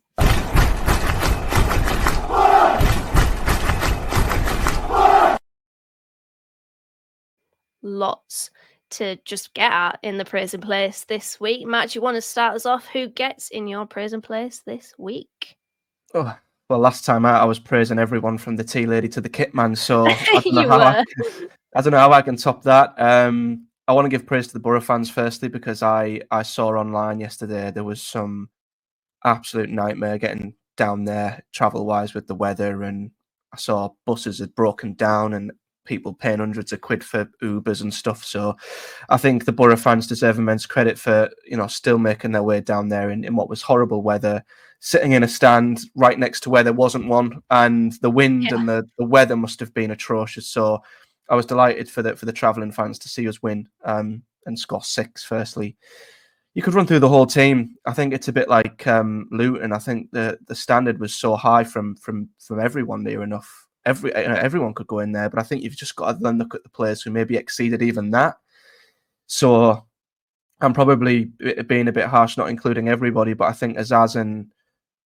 [SPEAKER 3] Lots to just get at in the praise and place this week. Matt, you want to start us off? Who gets in your praise and place this week?
[SPEAKER 5] Oh, well, last time out I was praising everyone from the tea lady to the kit man, so I don't know how I can top that. I want to give praise to the Boro fans firstly, because I saw online yesterday there was some absolute nightmare getting down there travel wise with the weather, and I saw buses had broken down and people paying hundreds of quid for Ubers and stuff. So I think the Boro fans deserve immense credit for still making their way down there in what was horrible weather, sitting in a stand right next to where there wasn't one, and the wind and the weather must have been atrocious. So I was delighted for the travelling fans to see us win and score 6. Firstly, you could run through the whole team. I think it's a bit like Luton. I think the standard was so high from everyone near enough. Everyone could go in there, but I think you've just got to then look at the players who maybe exceeded even that. So I'm probably being a bit harsh, not including everybody, but I think Azaz and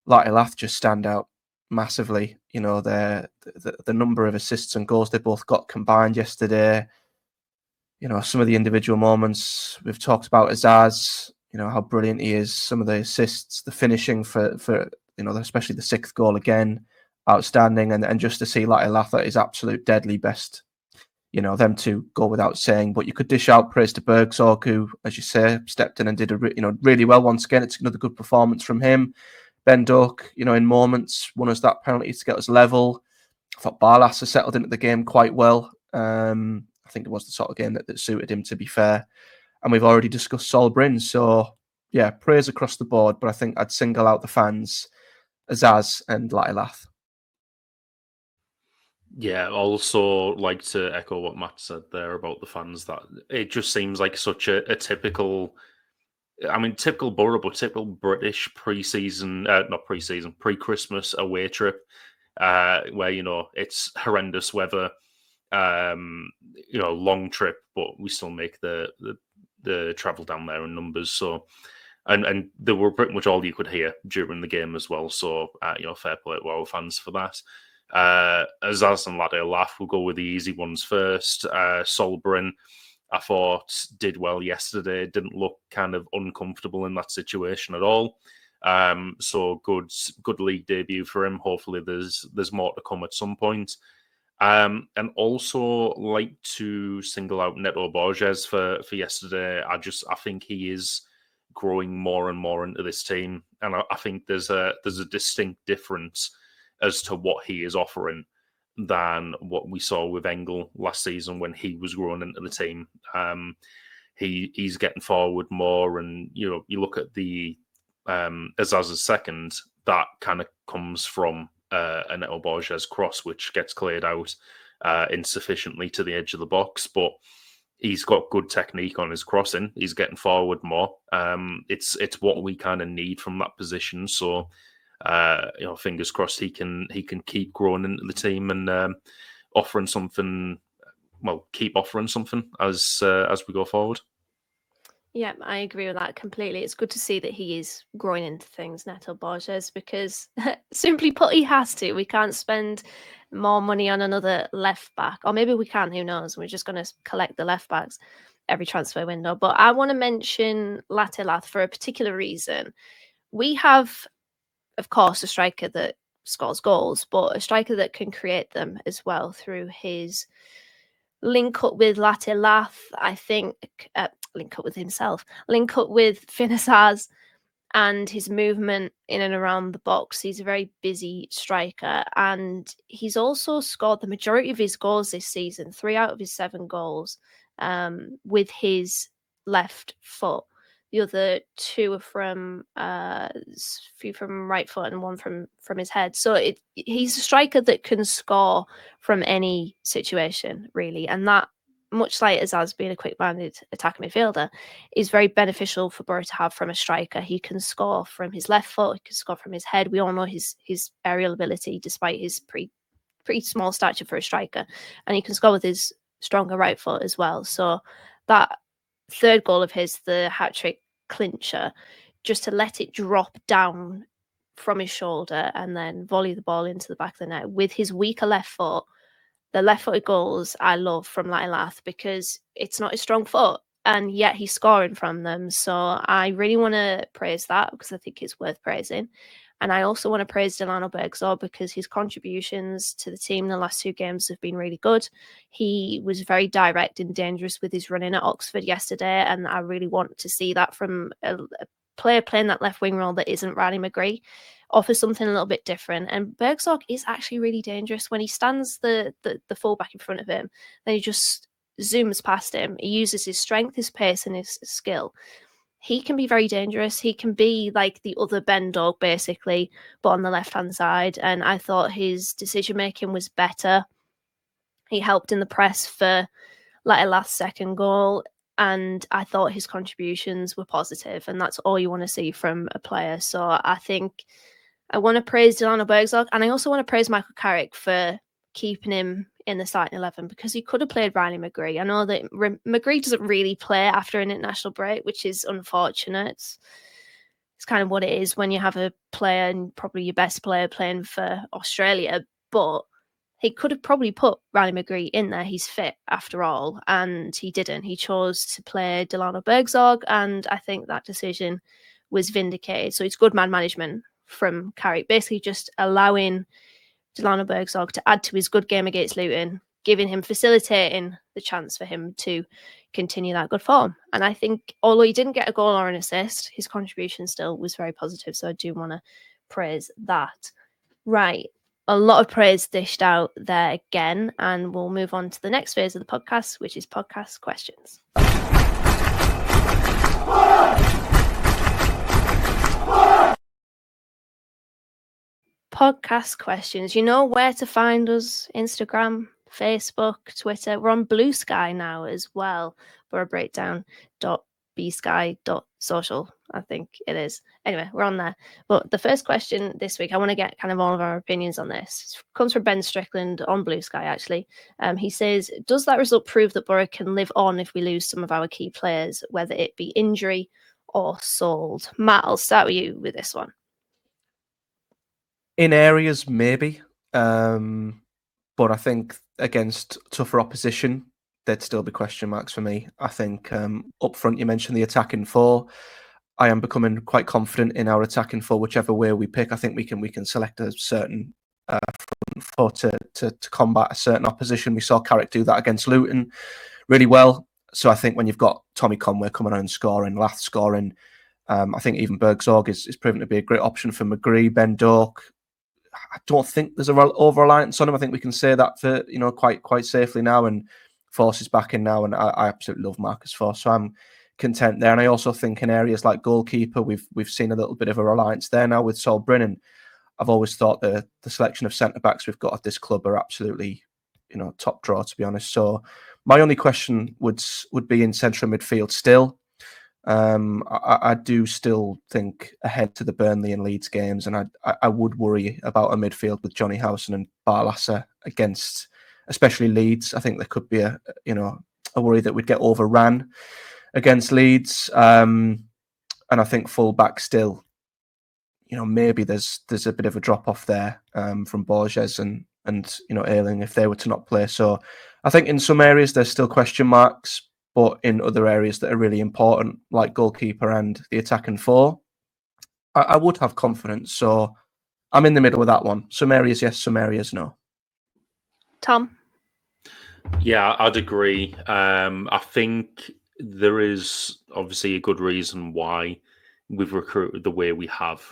[SPEAKER 5] Latilath just stand out massively. The number of assists and goals they both got combined yesterday. Some of the individual moments we've talked about Azaz, how brilliant he is. Some of the assists, the finishing for especially the 6th goal again, outstanding. And just to see Latilath at his absolute deadly best, them two go without saying. But you could dish out praise to Bergzorg, who, as you say, stepped in and did really well once again. It's another good performance from him. Bendork, in moments, won us that penalty to get us level. I thought Barlas has settled into the game quite well. I think it was the sort of game that suited him, to be fair. And we've already discussed Sol Bryn. So, yeah, praise across the board. But I think I'd single out the fans, Azaz and Latilath.
[SPEAKER 4] Yeah, also like to echo what Matt said there about the fans, that it just seems like such a typical, typical Boro, but typical British pre-Christmas away trip, where, it's horrendous weather, long trip, but we still make the travel down there in numbers. So And they were pretty much all you could hear during the game as well. So, fair play to our fans for that. Azaz and Lade Laugh, we'll go with the easy ones first. Solbrin, I thought, did well yesterday. Didn't look kind of uncomfortable in that situation at all. So good league debut for him. Hopefully there's more to come at some point. And also like to single out Neto Borges for yesterday. I think he is growing more and more into this team, and I think there's a distinct difference as to what he is offering than what we saw with Engel last season when he was growing into the team. He's getting forward more, and you look at the Azaz's second, that kind of comes from a Neto Borges cross, which gets cleared out insufficiently to the edge of the box, but he's got good technique on his crossing. He's getting forward more. It's what we kind of need from that position. So, fingers crossed he can keep growing into the team and offering something. Well, keep offering something as we go forward.
[SPEAKER 3] Yeah, I agree with that completely. It's good to see that he is growing into things, Neto Borges, because simply put, he has to. We can't spend more money on another left back, or maybe we can, who knows? We're just going to collect the left backs every transfer window. But I want to mention Latelath for a particular reason. We have, of course, a striker that scores goals, but a striker that can create them as well through his link up with Latelath, I think, link up with himself, link up with Finnessaz, and his movement in and around the box. He's a very busy striker, and he's also scored the majority of his goals this season, 3 out of his 7 goals, with his left foot. The other 2 are from few from right foot and 1 from his head. So he's a striker that can score from any situation, really, and that, much like Azaz being a quick-minded attacking midfielder, is very beneficial for Boro to have from a striker. He can score from his left foot, he can score from his head. We all know his aerial ability, despite his pretty small stature for a striker, and he can score with his stronger right foot as well. So that third goal of his, the hat-trick clincher, just to let it drop down from his shoulder and then volley the ball into the back of the net with his weaker left foot. The left-footed goals I love from Latelath because it's not his strong foot, and yet he's scoring from them. So I really want to praise that because I think it's worth praising. And I also want to praise Delano Bergzor because his contributions to the team in the last 2 games have been really good. He was very direct and dangerous with his running at Oxford yesterday, and I really want to see that from a player playing that left wing role that isn't Riley McGree. Offers something a little bit different. And Bergzor is actually really dangerous when he stands the fullback in front of him. Then he just zooms past him. He uses his strength, his pace, and his skill. He can be very dangerous. He can be like the other Ben Dog, basically, but on the left-hand side. And I thought his decision-making was better. He helped in the press for Latelath's second goal. And I thought his contributions were positive. And that's all you want to see from a player. So I think I want to praise Delano Bergzor, and I also want to praise Michael Carrick for keeping him in the starting 11 because he could have played Riley McGree. I know that McGree doesn't really play after an international break, which is unfortunate. It's kind of what it is when you have a player, and probably your best player, playing for Australia. But he could have probably put Riley McGree in there. He's fit after all, and he didn't. He chose to play Delano Bergzor, and I think that decision was vindicated. So it's good man management from Carrick, basically just allowing Delano Bergzor to add to his good game against Luton, facilitating the chance for him to continue that good form. And I think, although he didn't get a goal or an assist, his contribution still was very positive. So I do want to praise that. Right. A lot of praise dished out there again, and we'll move on to the next phase of the podcast, which is podcast questions. Podcast questions. You know where to find us: Instagram, Facebook, Twitter. We're on Blue Sky now as well. BoroBreakdown.bsky.social, I think it is. Anyway, we're on there. But the first question this week, I want to get kind of all of our opinions on this. It comes from Ben Strickland on Blue Sky, actually. He says, does that result prove that Boro can live on if we lose some of our key players, whether it be injury or sold? Matt, I'll start with you with this one.
[SPEAKER 5] In areas, maybe. But I think against tougher opposition, there'd still be question marks for me. I think up front, you mentioned the attacking four. I am becoming quite confident in our attacking four, whichever way we pick. I think we can select a certain front four to combat a certain opposition. We saw Carrick do that against Luton really well. So I think when you've got Tommy Conway coming on and scoring, Lath scoring, I think even Bergzorg is proven to be a great option for McGree, Ben Doak. I don't think there's a over-reliance on him. I think we can say that for quite safely now. And Force is back in now, and I absolutely love Marcus Force, so I'm content there. And I also think in areas like goalkeeper, we've seen a little bit of a reliance there now with Sol Brennan. I've always thought the selection of centre backs we've got at this club are absolutely top draw, to be honest. So my only question would be in central midfield still. I do still think ahead to the Burnley and Leeds games, and I would worry about a midfield with Johnny Howson and Barlasser against, especially Leeds. I think there could be a worry that we'd get overran against Leeds, and I think full back still. Maybe there's a bit of a drop off there from Borges and Ayling if they were to not play. So I think in some areas there's still question marks. But in other areas that are really important, like goalkeeper and the attacking four, I would have confidence. So I'm in the middle with that one. Some areas yes, some areas no.
[SPEAKER 3] Tom?
[SPEAKER 4] Yeah, I'd agree. I think there is obviously a good reason why we've recruited the way we have.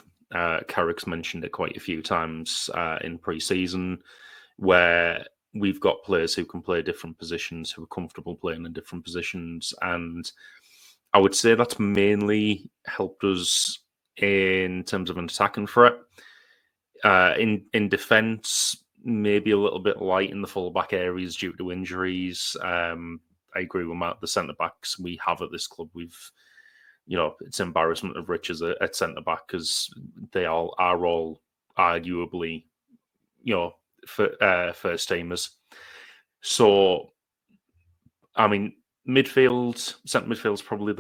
[SPEAKER 4] Carrick's mentioned it quite a few times in pre-season, where we've got players who can play different positions, who are comfortable playing in different positions. And I would say that's mainly helped us in terms of an attacking threat. In defence, maybe a little bit light in the full-back areas due to injuries. I agree with Matt. The centre-backs we have at this club, it's embarrassment of riches at centre-back because they all are all arguably, first teamers. So, I mean, centre midfield is probably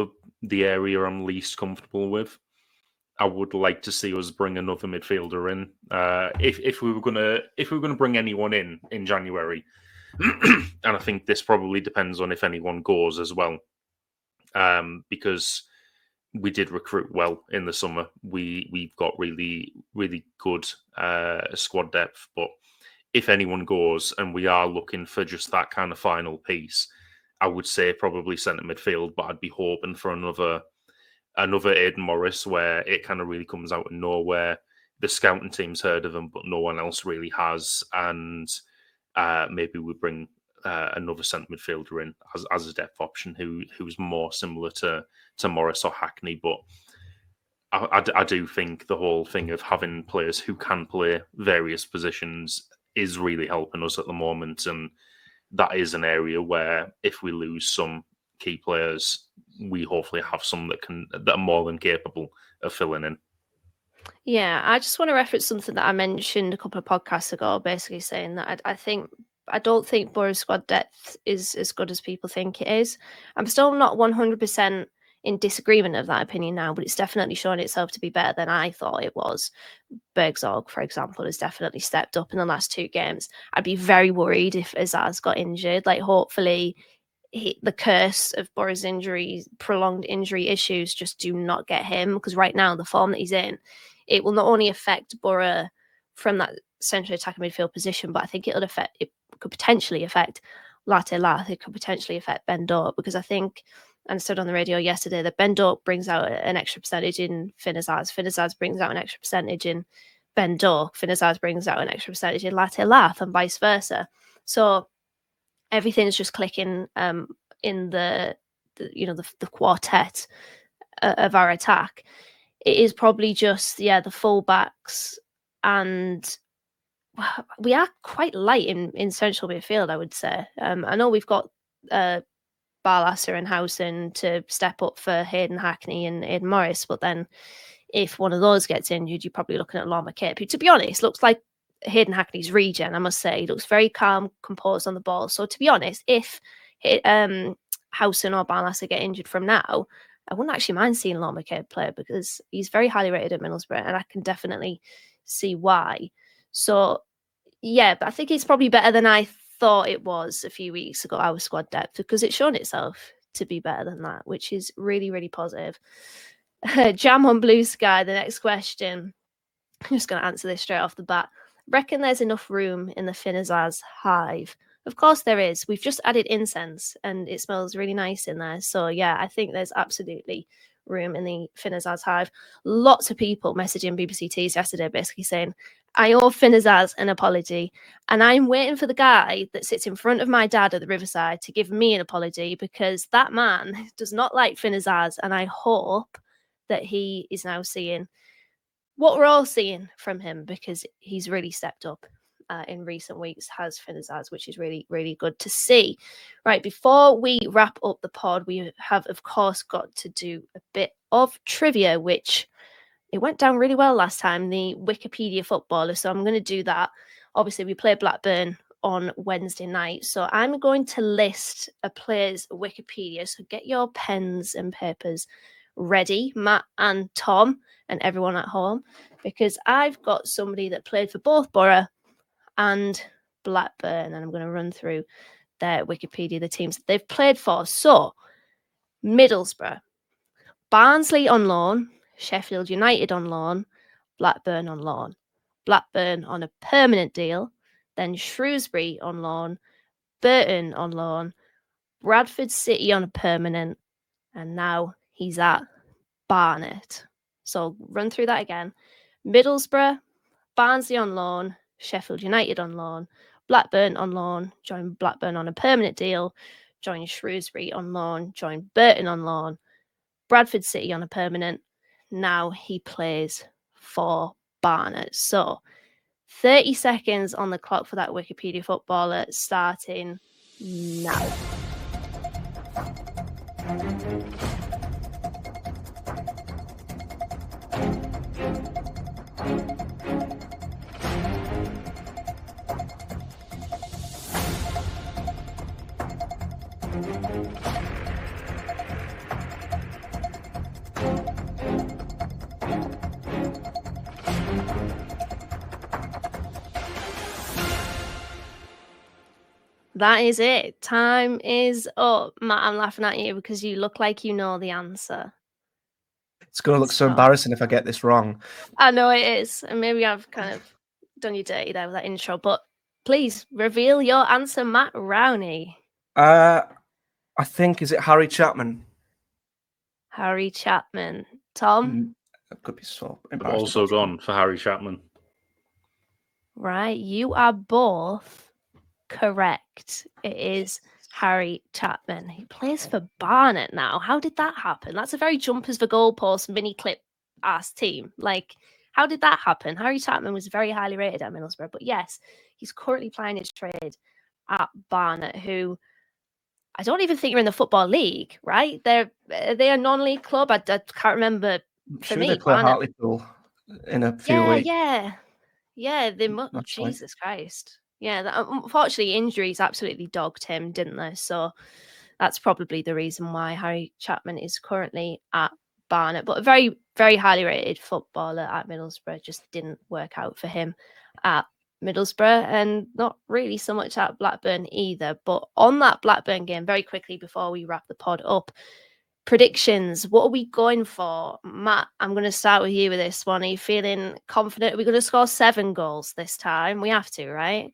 [SPEAKER 4] the area I'm least comfortable with. I would like to see us bring another midfielder in. If we were gonna bring anyone in January, and I think this probably depends on if anyone goes as well, because we did recruit well in the summer. We've got really, really good squad depth, but if anyone goes and we are looking for just that kind of final piece, I would say probably centre midfield, but I'd be hoping for another Aidan Morris where it kind of really comes out of nowhere. The scouting team's heard of him, but no one else really has. And maybe we bring another centre midfielder in as a depth option who's more similar to Morris or Hackney. But I do think the whole thing of having players who can play various positions is really helping us at the moment. And that is an area where if we lose some key players, we hopefully have some that are more than capable of filling in.
[SPEAKER 3] Yeah, I just want to reference something that I mentioned a couple of podcasts ago, basically saying that I don't think Boro's squad depth is as good as people think it is. I'm still not 100% in disagreement of that opinion now, but it's definitely shown itself to be better than I thought it was. Bergzorg, for example, has definitely stepped up in the last two games. I'd be very worried if Azaz got injured. Like, hopefully the curse of Boro's injury, prolonged injury issues just do not get him, because right now the form that he's in, it will not only affect Boro from that central attacking midfield position, but I think it could potentially affect Latte Lath. It could potentially affect Ben Doak, because I think, and I said on the radio yesterday, that Ben Doak brings out an extra percentage in Finn Azaz. Finn Azaz brings out an extra percentage in Ben Doak. Finn Azaz brings out an extra percentage in Latte Lath, and vice versa. So everything's just clicking in the quartet of our attack. It is probably just the fullbacks, and we are quite light in central midfield, I would say. I know we've got Barlasser and Howson to step up for Hayden Hackney and Aidan Morris, but then if one of those gets injured, you're probably looking at Lon McCabe, who, to be honest, looks like Hayden Hackney's regen, I must say. He looks very calm, composed on the ball. So to be honest, if Howson or Barlasser get injured from now, I wouldn't actually mind seeing Lord McCabe play because he's very highly rated at Middlesbrough, and I can definitely see why. So, yeah, but I think it's probably better than I thought it was a few weeks ago, our squad depth, because it's shown itself to be better than that, which is really, really positive. Jam on Blue Sky, the next question. I'm just going to answer this straight off the bat. Reckon there's enough room in the Finazaz hive? Of course there is. We've just added incense and it smells really nice in there. So yeah, I think there's absolutely room in the Finazaz hive. Lots of people messaging BBC Tees yesterday basically saying, I owe Finazaz an apology. And I'm waiting for the guy that sits in front of my dad at the Riverside to give me an apology because that man does not like Finazaz. And I hope that he is now seeing what we're all seeing from him because he's really stepped up in recent weeks, has Finazaz, which is really, really good to see. Right, before we wrap up the pod, we have, of course, got to do a bit of trivia, which it went down really well last time, the Wikipedia footballer. So I'm going to do that. Obviously, we play Blackburn on Wednesday night. So I'm going to list a player's Wikipedia. So get your pens and papers ready, Matt and Tom and everyone at home, because I've got somebody that played for both Boro and Blackburn, and I'm going to run through their Wikipedia, the teams that they've played for. So Middlesbrough, Barnsley on loan, Sheffield United on loan, Blackburn on loan, Blackburn on a permanent deal, then Shrewsbury on loan, Burton on loan, Bradford City on a permanent, and now he's at Barnet. So run through that again. Middlesbrough, Barnsley on loan, Sheffield United on loan, Blackburn on loan, joined Blackburn on a permanent deal, joined Shrewsbury on loan, joined Burton on loan, Bradford City on a permanent. Now he plays for Barnet. So 30 seconds on the clock for that Wikipedia footballer starting now. That is it. Time is up. Matt, I'm laughing at you because you look like you know the answer.
[SPEAKER 5] It's going to look so embarrassing if I get this wrong.
[SPEAKER 3] I know it is. And maybe I've kind of done you dirty there with that intro, but please reveal your answer, Matt Rowney.
[SPEAKER 5] I think, is it Harry Chapman?
[SPEAKER 3] Harry Chapman. Tom?
[SPEAKER 5] That could be so
[SPEAKER 4] I've
[SPEAKER 5] embarrassing.
[SPEAKER 4] also gone for Harry Chapman.
[SPEAKER 3] Right. You are both correct. It is Harry Chapman. He plays for Barnet now. How did that happen? That's a very jumpers for goalpost mini clip ass team. Like, how did that happen? Harry Chapman was very highly rated at Middlesbrough, but yes, he's currently playing his trade at Barnet, who I don't even think are in the Football League, right? Are they a non-league club? I can't remember.
[SPEAKER 5] For me, they play
[SPEAKER 3] Barnet.
[SPEAKER 5] Hartlepool in a few weeks.
[SPEAKER 3] Yeah. They must. Jesus Christ. Yeah, unfortunately, injuries absolutely dogged him, didn't they? So that's probably the reason why Harry Chapman is currently at Barnet. But a very, very highly rated footballer at Middlesbrough, just didn't work out for him at Middlesbrough, and not really so much at Blackburn either. But on that Blackburn game, very quickly before we wrap the pod up, predictions. What are we going for? Matt, I'm going to start with you with this one. Are you feeling confident? Are we going to score 7 goals this time? We have to, right?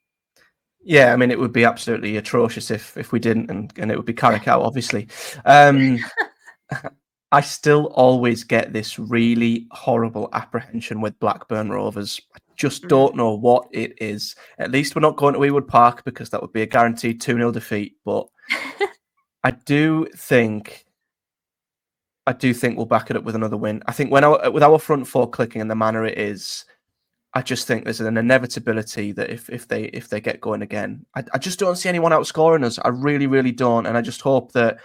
[SPEAKER 5] Yeah, I mean, it would be absolutely atrocious if we didn't, and it would be Carrick out, obviously. I still always get this really horrible apprehension with Blackburn Rovers. I just don't know what it is. At least we're not going to Ewood Park because that would be a guaranteed 2-0 defeat. But I do think we'll back it up with another win. I think with our front four clicking in the manner it is, I just think there's an inevitability that if they get going again, I just don't see anyone outscoring us. I really, really don't. And I just hope that,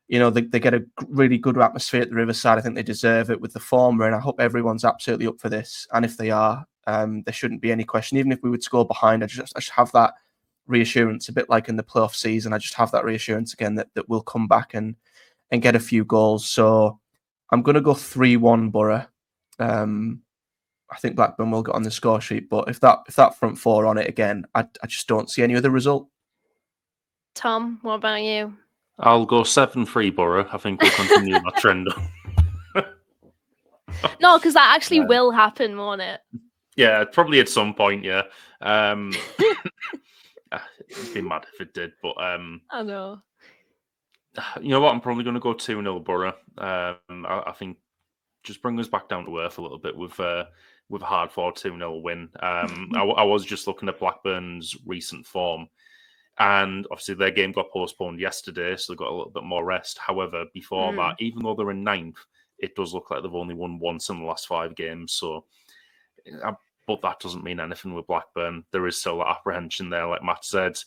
[SPEAKER 5] you know, they get a really good atmosphere at the Riverside. I think they deserve it with the former, and I hope everyone's absolutely up for this. And if they are, there shouldn't be any question. Even if we would score behind, I just have that reassurance, a bit like in the playoff season. I just have that reassurance again that we'll come back and get a few goals. So I'm going to go 3-1 Boro. I think Blackburn will get on the score sheet, but if that front four on it again, I just don't see any other result.
[SPEAKER 3] Tom, what about you?
[SPEAKER 4] I'll go 7-3 Boro. I think we'll continue that trend.
[SPEAKER 3] No, because that actually will happen, won't it?
[SPEAKER 4] Yeah, probably at some point, yeah. It'd be mad if it did, but
[SPEAKER 3] I know.
[SPEAKER 4] you know what? I'm probably going to go 2-0 Boro. I think just bring us back down to earth a little bit with a hard-fought 2-0 win. I was just looking at Blackburn's recent form, and obviously their game got postponed yesterday, so they got a little bit more rest. However, before that, even though they're in ninth, it does look like they've only won once in the last 5 games. So, but that doesn't mean anything with Blackburn. There is still apprehension there, like Matt said.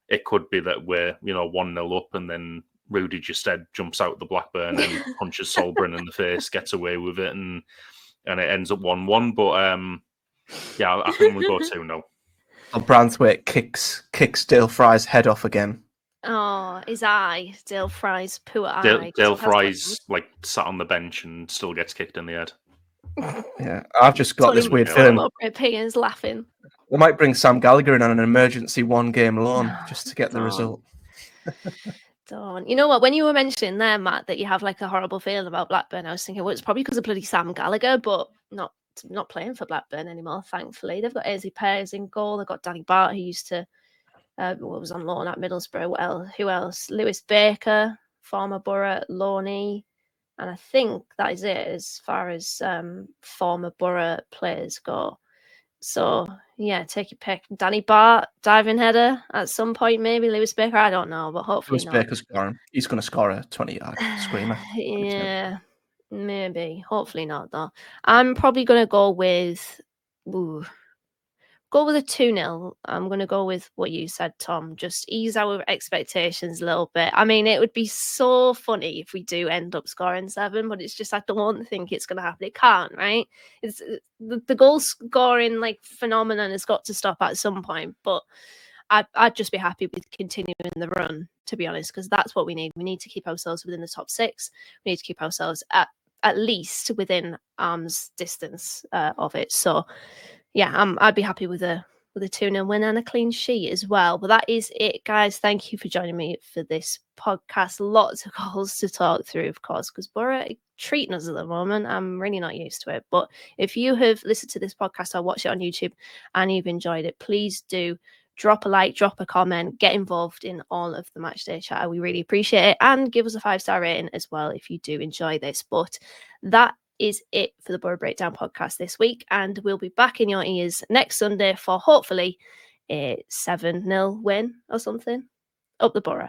[SPEAKER 4] It could be that we're 1-0 up, and then Rudy Justed jumps out the Blackburn and punches Solbrun in the face, gets away with it, and it ends up 1-1. But yeah, I think we go 2-0.
[SPEAKER 5] Branthwaite kicks Dale Fry's head off again.
[SPEAKER 3] Oh, his eye, Dale Fry's poor eye.
[SPEAKER 4] Dale Fry's like sat on the bench and still gets kicked in the head.
[SPEAKER 5] Yeah, I've just got this weird feeling.
[SPEAKER 3] Opinions laughing.
[SPEAKER 5] They might bring Sam Gallagher in on an emergency 1-game loan just to get the result.
[SPEAKER 3] Don't. You know what? When you were mentioning there, Matt, that you have like a horrible feeling about Blackburn, I was thinking, well, it's probably because of bloody Sam Gallagher, but not playing for Blackburn anymore, thankfully. They've got Eze Perez in goal. They've got Danny Bart, who used to was on loan at Middlesbrough. Who else? Lewis Baker, former Boro loanee. And I think that is it as far as former Boro players go. So, yeah, take your pick. Danny Bart, diving header at some point, maybe. Lewis Baker, I don't know, but hopefully not.
[SPEAKER 5] Lewis Baker's scoring. He's going to score a 20-yard screamer.
[SPEAKER 3] Yeah, maybe. Hopefully not, though. I'm probably going to go with... Go with a 2-0. I'm going to go with what you said, Tom. Just ease our expectations a little bit. I mean, it would be so funny if we do end up scoring 7, but it's just I don't think it's going to happen. It can't, right? It's the goal scoring like phenomenon has got to stop at some point. But I'd just be happy with continuing the run, to be honest, because that's what we need. We need to keep ourselves within the top 6. We need to keep ourselves at least within arm's distance of it. So. Yeah, I'd be happy with a 2-0 win and a clean sheet as well. But that is it, guys. Thank you for joining me for this podcast. Lots of goals to talk through, of course, because Boro are treating us at the moment. I'm really not used to it. But if you have listened to this podcast or watched it on YouTube and you've enjoyed it, please do drop a like, drop a comment, get involved in all of the matchday chat. We really appreciate it. And give us a 5-star rating as well if you do enjoy this. But that is it for the Boro Breakdown podcast this week, and we'll be back in your ears next Sunday for hopefully a 7-0 win or something up the Boro.